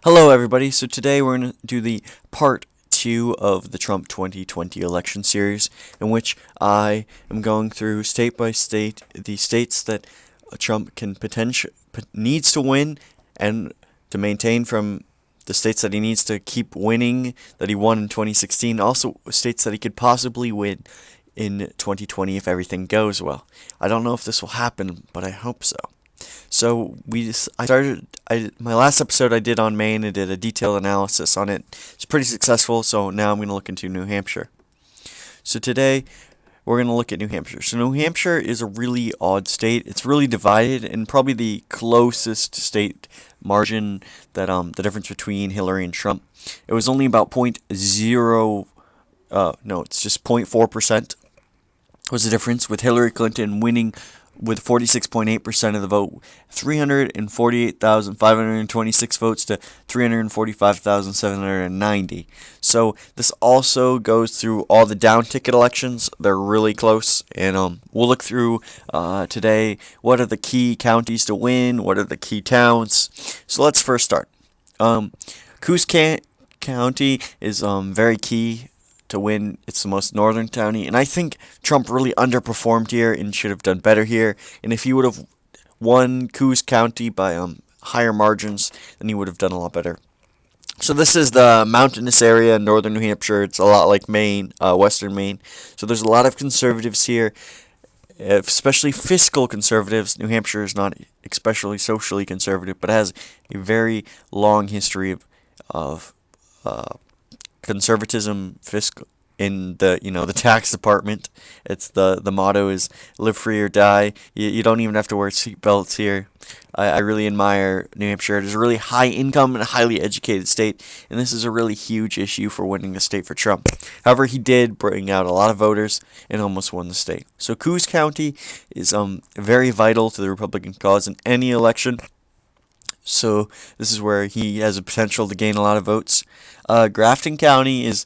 Hello, everybody. So today we're going to do the part two of the Trump 2020 election series, in which I am going through state by state the states that Trump needs to win and to maintain from the states that he needs to keep winning that he won in 2016. Also, states that he could possibly win in 2020 if everything goes well. I don't know if this will happen, but I hope so. So my last episode I did on Maine. I did a detailed analysis on it. It's pretty successful. So now I'm going to look into New Hampshire. So today we're going to look at New Hampshire. So New Hampshire is a really odd state. It's really divided, and probably the closest state margin that the difference between Hillary and Trump. It was only about it's just 0.4% was the difference, with Hillary Clinton winning with 46.8% of the vote, 348,526 votes to 345,790. So this also goes through all the down ticket elections. They're really close, and we'll look through today what are the key counties to win, what are the key towns. So let's first start. Coos County is very key to win. It's the most northern county, and I think Trump really underperformed here and should have done better here. And if he would have won Coos County by higher margins, then he would have done a lot better. So this is the mountainous area in northern New Hampshire. It's a lot like Maine, western Maine. So there's a lot of conservatives here, especially fiscal conservatives. New Hampshire is not especially socially conservative, but has a very long history of conservatism fiscal in the tax department. It's the motto is live free or die. You don't even have to wear seatbelts here. I really admire New Hampshire. It is a really high income and highly educated state, and this is a really huge issue for winning the state for Trump. However, he did bring out a lot of voters and almost won the state. So Coos County is very vital to the Republican cause in any election. So this is where he has a potential to gain a lot of votes. Grafton County is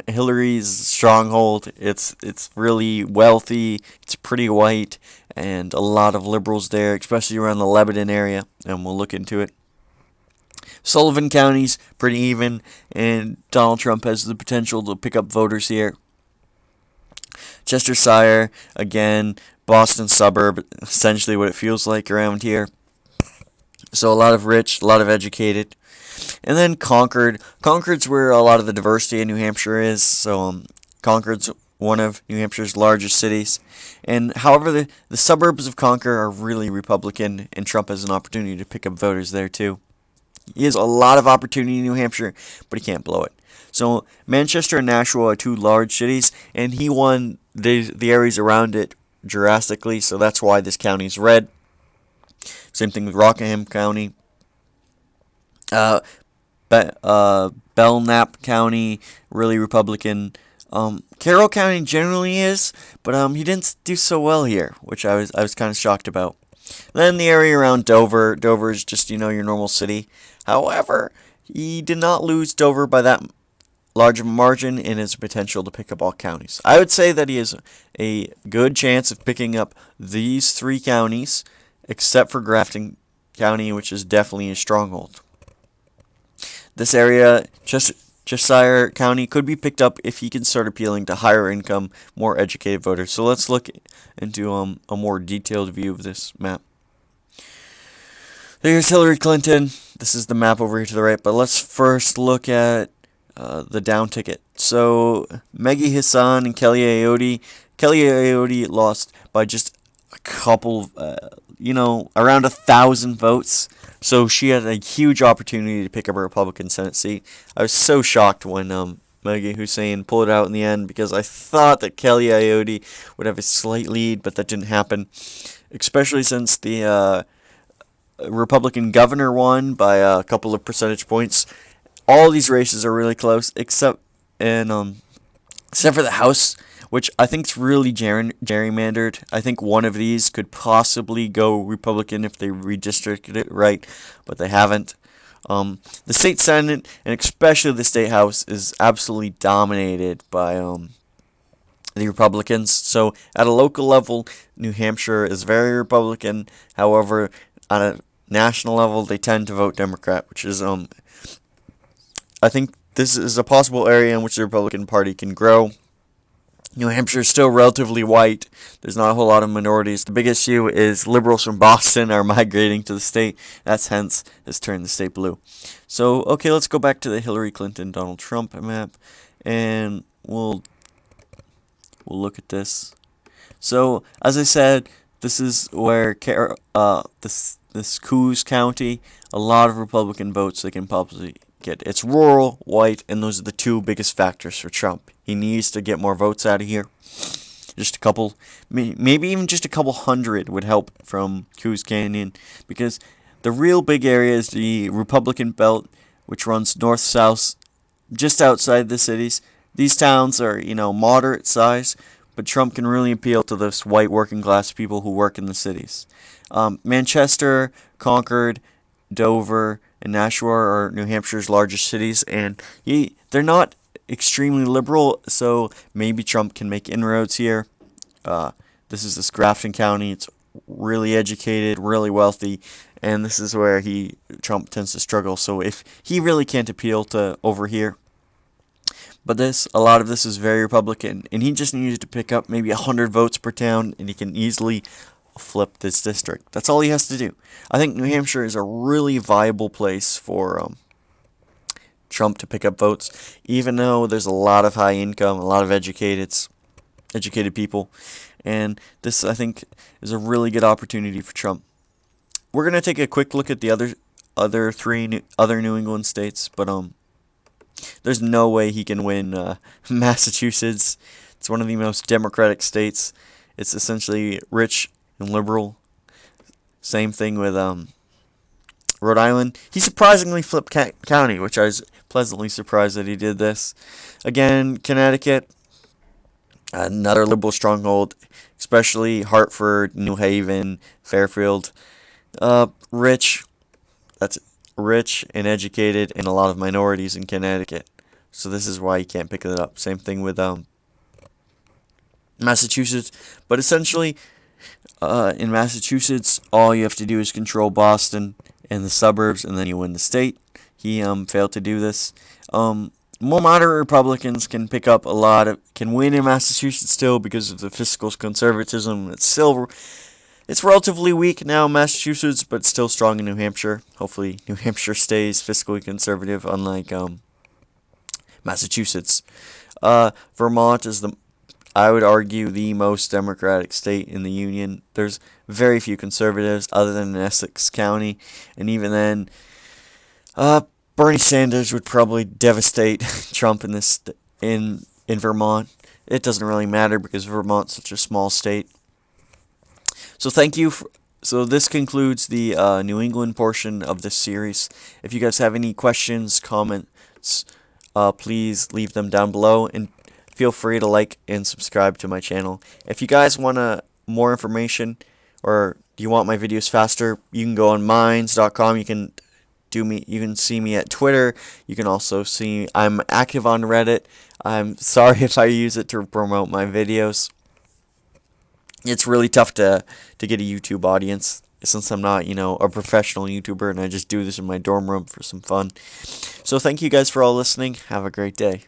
Hillary's stronghold. It's really wealthy. It's pretty white, and a lot of liberals there, especially around the Lebanon area, and we'll look into it. Sullivan County's pretty even, and Donald Trump has the potential to pick up voters here. Chestershire, again, Boston suburb, essentially what it feels like around here. So a lot of rich, a lot of educated. And then Concord. Concord's where a lot of the diversity in New Hampshire is. So Concord's one of New Hampshire's largest cities. And however, the suburbs of Concord are really Republican, and Trump has an opportunity to pick up voters there too. He has a lot of opportunity in New Hampshire, but he can't blow it. So Manchester and Nashua are two large cities, and he won the areas around it drastically, so that's why this county's red. Same thing with Rockingham County. Belknap County, really Republican. Carroll County generally is, but he didn't do so well here, which I was kind of shocked about. Then the area around Dover. Dover is just your normal city. However, he did not lose Dover by that large of a margin, and has potential to pick up all counties. I would say that he has a good chance of picking up these three counties, except for Grafton County, which is definitely a stronghold. This area, Cheshire County, could be picked up if he can start appealing to higher income, more educated voters. So let's look into a more detailed view of this map. There's Hillary Clinton. This is the map over here to the right, but let's first look at the down ticket. So Maggie Hassan and Kelly Ayotte. Kelly Ayotte lost by just a couple, around 1,000 votes. So she had a huge opportunity to pick up a Republican Senate seat. I was so shocked when Maggie Hussein pulled it out in the end, because I thought that Kelly Ayotte would have a slight lead, but that didn't happen. Especially since the Republican governor won by a couple of percentage points. All these races are really close, except for the House, which I think is really gerrymandered. I think one of these could possibly go Republican if they redistricted it right, but they haven't. The state Senate, and especially the state House, is absolutely dominated by the Republicans. So at a local level, New Hampshire is very Republican. However, on a national level, they tend to vote Democrat, which is I think this is a possible area in which the Republican Party can grow. New Hampshire is still relatively white. There's not a whole lot of minorities. The big issue is liberals from Boston are migrating to the state. That's hence has turned the state blue. So, okay, let's go back to the Hillary Clinton Donald Trump map, and we'll look at this. So, as I said, this is where this Coos County, a lot of Republican votes they can probably get. It's rural, white, and those are the two biggest factors for Trump. He needs to get more votes out of here. Just a couple, maybe even just a couple hundred would help from Coos Canyon, because the real big area is the Republican belt, which runs north-south, just outside the cities. These towns are, moderate size, but Trump can really appeal to those white working class people who work in the cities. Manchester, Concord, Dover, and Nashua are New Hampshire's largest cities, and they're not extremely liberal, so maybe Trump can make inroads here. This Grafton County. It's really educated, really wealthy, and this is where Trump tends to struggle. So if he really can't appeal to over here, but a lot of this is very Republican, and he just needs to pick up maybe 100 votes per town, and he can easily flip this district. That's all he has to do. I think New Hampshire is a really viable place for Trump to pick up votes, even though there's a lot of high income, a lot of educated people, and this, I think, is a really good opportunity for Trump. We're gonna take a quick look at the other three other New England states, but there's no way he can win Massachusetts. It's one of the most Democratic states. It's essentially rich and liberal. Same thing with Rhode Island. He surprisingly flipped county, which I was pleasantly surprised that he did this. Again, Connecticut, another liberal stronghold, especially Hartford, New Haven, Fairfield. Rich and educated, and a lot of minorities in Connecticut. So this is why you can't pick it up. Same thing with Massachusetts. But essentially, in Massachusetts, all you have to do is control Boston and the suburbs, and then you win the state. He failed to do this. More moderate Republicans can can win in Massachusetts still because of the fiscal conservatism. It's relatively weak now in Massachusetts, but still strong in New Hampshire. Hopefully, New Hampshire stays fiscally conservative, unlike Massachusetts. Vermont is I would argue, the most Democratic state in the Union. There's very few conservatives other than in Essex County, and even then, Bernie Sanders would probably devastate Trump in Vermont. It doesn't really matter because Vermont's such a small state. So thank you. So this concludes the New England portion of this series. If you guys have any questions, comments, please leave them down below, and feel free to like and subscribe to my channel. If you guys want more information, or do you want my videos faster, you can go on minds.com. You can see me at Twitter. You can also see I'm active on Reddit. I'm sorry if I use it to promote my videos. It's really tough to get a YouTube audience since I'm not, a professional YouTuber, and I just do this in my dorm room for some fun. So thank you guys for all listening. Have a great day.